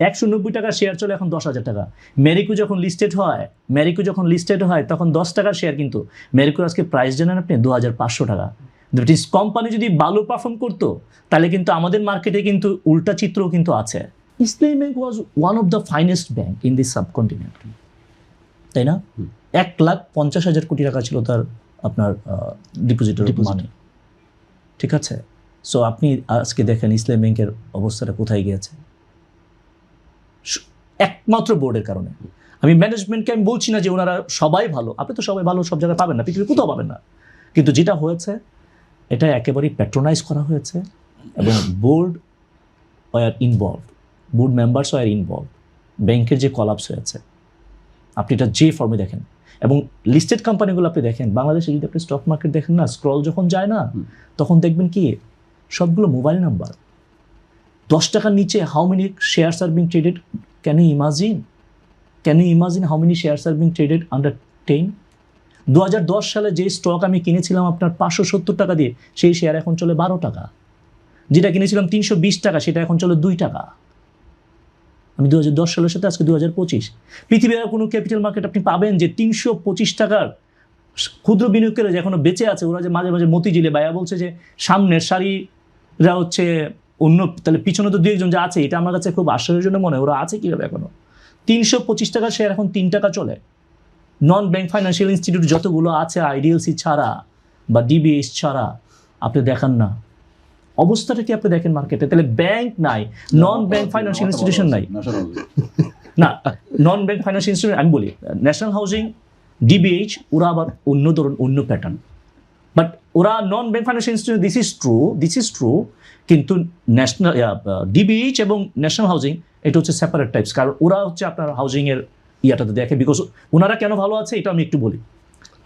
190 টাকা শেয়ার চলে এখন 10,000 টাকা। মেরিকো যখন লিস্টেড হয় তখন 10 টাকার শেয়ার, কিন্তু মেরিকোর আজকে প্রাইস জানেন আপনি 2,500 টাকা। দ্যাট ইজ কোম্পানি যদি ভালো পারফর্ম করতো তাহলে কিন্তু আমাদের মার্কেটে কিন্তু উল্টা চিত্রও কিন্তু আছে। ইসলামী bank was one of the finest bank in this subcontinent, তাই না? 1,50,000 কোটি টাকা ছিল তার আপনার ডিপোজিটের মানি, ঠিক আছে? সো আপনি আজকে দেখেন ইসলামী ব্যাংকের অবস্থাটা কোথায় গিয়েছে, একমাত্র বোর্ডের কারণে। আমি ম্যানেজমেন্টকে আমি বলছি না যে ওনারা সবাই ভালো, আপনি তো সবাই ভালো সব জায়গায় পাবেন না, পৃথিবীর কোথাও পাবেন না, কিন্তু যেটা হয়েছে এটা একেবারেই প্যাট্রোনাইজ করা হয়েছে এবং বোর্ড মেম্বার্স ওয়ার ইনভলভ। ব্যাংকের যে কলাপস হয়েছে আপনি এটা যে ফর্মে দেখেন, এবং লিস্টেড কোম্পানিগুলো আপনি দেখেন বাংলাদেশে যদি আপনি স্টক মার্কেট দেখেন না, স্ক্রল যখন যায় না তখন দেখবেন কি সবগুলো মোবাইল নাম্বার। 10 টাকার নিচে how many shares are being traded? Can you imagine how many shares are being traded under 10? 2010 সালে যে স্টক আমি কিনেছিলাম আপনার 570 টাকা দিয়ে, সেই শেয়ার এখন চলে 12 টাকা। যেটা কিনেছিলাম 320 টাকা সেটা এখন চলে 2 টাকা। আমি 2010 সালের সাথে আজকে 2025, পৃথিবীর কোনো ক্যাপিটাল মার্কেট আপনি পাবেন যে 325 টাকার ক্ষুদ্র বিনিয়োগকারী যে এখনো বেঁচে আছে, ওরা যে মাঝে মাঝে মতিঝিলে ভাইয়া বলছে যে সামনের সারিরা হচ্ছে অন্য, তাহলে পিছনে তো 2-1 জন যা আছে, এটা আমার কাছে খুব আশ্চর্যজনক মনে হয়। ওরা আছে কীভাবে এখনো? 325 টাকার শেয়ার এখন 3 টাকা চলে। নন ব্যাংক ফাইন্যান্সিয়াল ইনস্টিটিউট যতগুলো আছে আইডিএলসি ছাড়া বা ডিবিএস ছাড়া আপনি দেখান না অবস্থাটা কি আপনি দেখেন মার্কেটে। তাহলে ব্যাংক নাই, নন ব্যাংক ফাইন্যান্সিয়াল ইনস্টিটিউশন নাই না, নন ব্যাংক ফাইন্যান্সিয়াল ইনস্টিটিউশন আমি বলি ন্যাশনাল হাউজিং, ডিবিএইচ, ওরা আবার অন্য ধরুন অন্য প্যাটার্ন, বাট ওরা নন bank financial institution, this is true, কিন্তু ন্যাশনাল ডিবিএইচ এবং ন্যাশনাল হাউজিং এটা হচ্ছে সেপারেট টাইপস, কারণ ওরা হচ্ছে আপনার হাউজিংয়ের ইয়াটাতে দেখে। বিকজ ওনারা কেন ভালো আছে এটা আমি একটু বলি।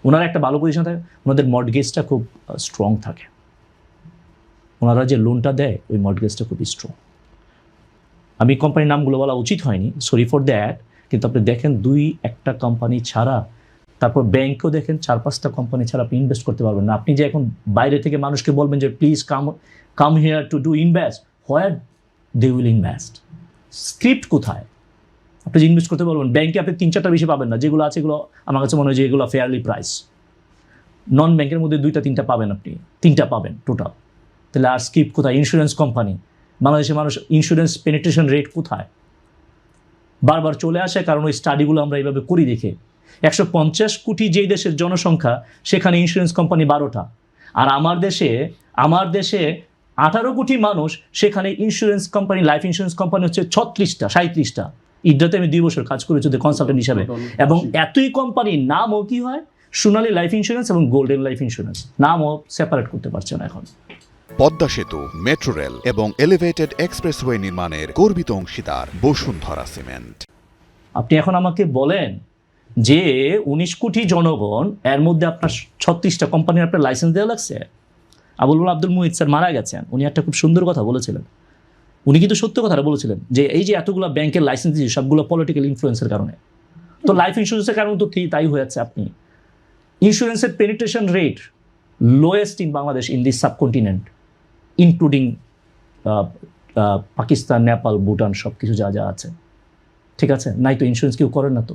ওনারা একটা ভালো পজিশন থাকে, ওনাদের মর্টগেজটা খুব স্ট্রং থাকে, ওনারা যে লোনটা দেয় ওই মর্টগেজটা খুবই স্ট্রং। আমি কোম্পানির নামগুলো বলা উচিত হয়নি, সরি ফর দ্যাট, কিন্তু আপনি দেখেন 2-1টা কোম্পানি ছাড়া, তারপর ব্যাংকেও দেখেন 4-5টা কোম্পানি ছাড়া আপনি ইনভেস্ট করতে পারবেন না। আপনি যে এখন বাইরে থেকে মানুষকে বলবেন যে please come here to do invest, where they will invest? Script কোথায়? আপনি যে ইনভেস্ট করতে বলবেন ব্যাংকে আপনি 3-4টা বেশি পাবেন না, যেগুলো আছে এগুলো আমার কাছে মনে হয় যে এগুলো ফেয়ারলি প্রাইস। নন ব্যাংকের মধ্যে 2-3টা পাবেন, আপনি 3টা পাবেন টোটাল। তাহলে আর স্ক্রিপ্ট কোথায়? ইন্স্যুরেন্স কোম্পানি, বাংলাদেশের মানুষ ইন্স্যুরেন্স পেনিট্রেশন রেট কোথায়? বারবার চলে আসে, কারণ ওই স্টাডিগুলো আমরা এইভাবে করি দেখে। 150 কোটি যেই দেশের জনসংখ্যা সেখানে ইন্স্যুরেন্স কোম্পানি 12টা, আর আমার দেশে 18 কোটি মানুষ, সেখানে insurance company, life insurance company হচ্ছে 36টা। ইড্রাতে আমি 2 বছর কাজ করেছি কনসালটেন্ট হিসাবে, এবং এতই কোম্পানির নামও কি হয় সোনালী লাইফ ইন্স্যুরেন্স এবং গোল্ডেন লাইফ ইন্স্যুরেন্স, নামও সেপারেট করতে পারছে না এখন। পদ্মা সেতু, মেট্রো রেল এবং এলিভেটেড এক্সপ্রেসওয়ে নির্মাণের গর্বিত অংশীদার বসুন্ধরা সিমেন্ট। আপনি এখন আমাকে বলেন যে 19 কোটি জনগণ, এর মধ্যে আপনার 36টা কোম্পানির আপনার লাইসেন্স দেওয়া লাগছে। আব্দুল মুহিত স্যার মারা গেছেন, উনি একটা খুব সুন্দর কথা বলেছিলেন। উনি কিন্তু সত্য কথাটা বলেছিলেন যে এই যে এতগুলো ব্যাংকের লাইসেন্স দিয়েছে সবগুলো পলিটিক্যাল ইনফ্লুয়েন্সের কারণে। তো লাইফ ইন্স্যুরেন্সের কারণে তো তাই হয়েছে। আপনি ইন্স্যুরেন্সের penetration rate lowest in Bangladesh, in this subcontinent, including Pakistan, Nepal, Bhutan, সব কিছু যা আছে, ঠিক আছে? নাই তো ইন্স্যুরেন্স কেউ করেন না। তো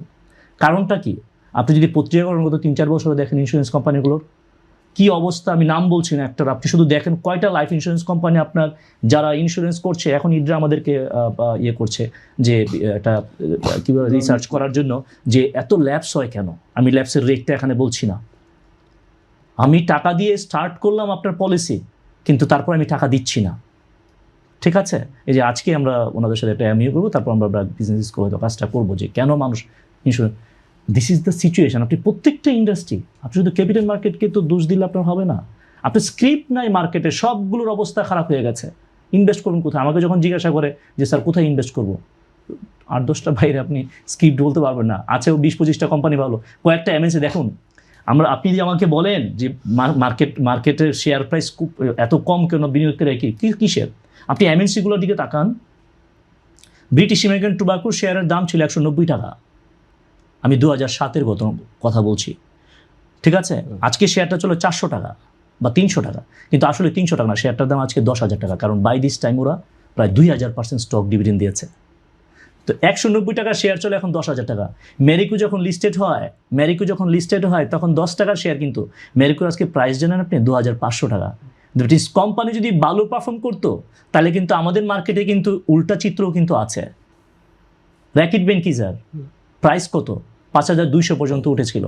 কারণটা কি? আপনি যদি পত্রিকাকরণ গত 3-4 বছরে দেখেন ইন্স্যুরেন্স কোম্পানিগুলোর কী অবস্থা, আমি নাম বলছি না একটার, আপনি শুধু দেখেন কয়টা লাইফ ইন্স্যুরেন্স কোম্পানি আপনার যারা ইন্স্যুরেন্স করছে এখন ইডরা আমাদেরকে ইয়ে করছে যে এটা কীভাবে রিসার্চ করার জন্য যে এত ল্যাপস হয় কেন। আমি ল্যাপসের রেটটা এখানে বলছি না, আমি টাকা দিয়ে স্টার্ট করলাম আপনার পলিসি, কিন্তু তারপর আমি টাকা দিচ্ছি না, ঠিক আছে? এই যে আজকে আমরা ওনাদের সাথে একটা এমইউ করবো, তারপর আমরা বিজনেস করে কাজটা করবো যে কেন মানুষ insurance. This is the situation. আপনি প্রত্যেকটা ইন্ডাস্ট্রি, আপনি শুধু ক্যাপিটাল মার্কেটকে তো দোষ দিলে আপনার হবে না। আপনি স্ক্রিপ্ট নাই মার্কেটে, সবগুলোর অবস্থা খারাপ হয়ে গেছে। ইনভেস্ট করুন কোথায়? আমাকে যখন জিজ্ঞাসা করে যে স্যার কোথায় ইনভেস্ট করবো, 8-10টা বাইরে আপনি স্ক্রিপ্ট বলতে পারবেন না। আছেও 20-25টা কোম্পানি ভালো, কয়েকটা এমএনসি দেখুন। আপনি যদি আমাকে বলেন যে মার্কেটের শেয়ার প্রাইস খুব এত কম কেন, বিনিয়োগকারী কিসের? আপনি এমএনসিগুলোর দিকে তাকান। ব্রিটিশ আমেরিকান টোব্যাকোর শেয়ারের দাম ছিল 190 টাকা, আমি 2007-এর কথা বলছি, ঠিক আছে? আজকে শেয়ারটা চলো 400 টাকা বা 300 টাকা, কিন্তু আসলে 300 টাকা না, শেয়ারটার দাম আজকে 10,000 টাকা, কারণ বাই দিস টাইম ওরা প্রায় 2000% স্টক ডিভিডেন্ড দিয়েছে। তো 190 টাকার শেয়ার চলে এখন 10,000 টাকা। মেরিকো যখন লিস্টেড হয় তখন 10 টাকার শেয়ার, কিন্তু মেরিকোর আজকে প্রাইস জানেন আপনি 2,500 টাকা। ব্রিটিশ কোম্পানি যদি ভালো পারফর্ম করতো তাহলে কিন্তু আমাদের মার্কেটে কিন্তু উল্টা চিত্রও কিন্তু আছে। র্যাকিট বেনকিজার প্রাইস কত? 5,200 পর্যন্ত উঠেছিল।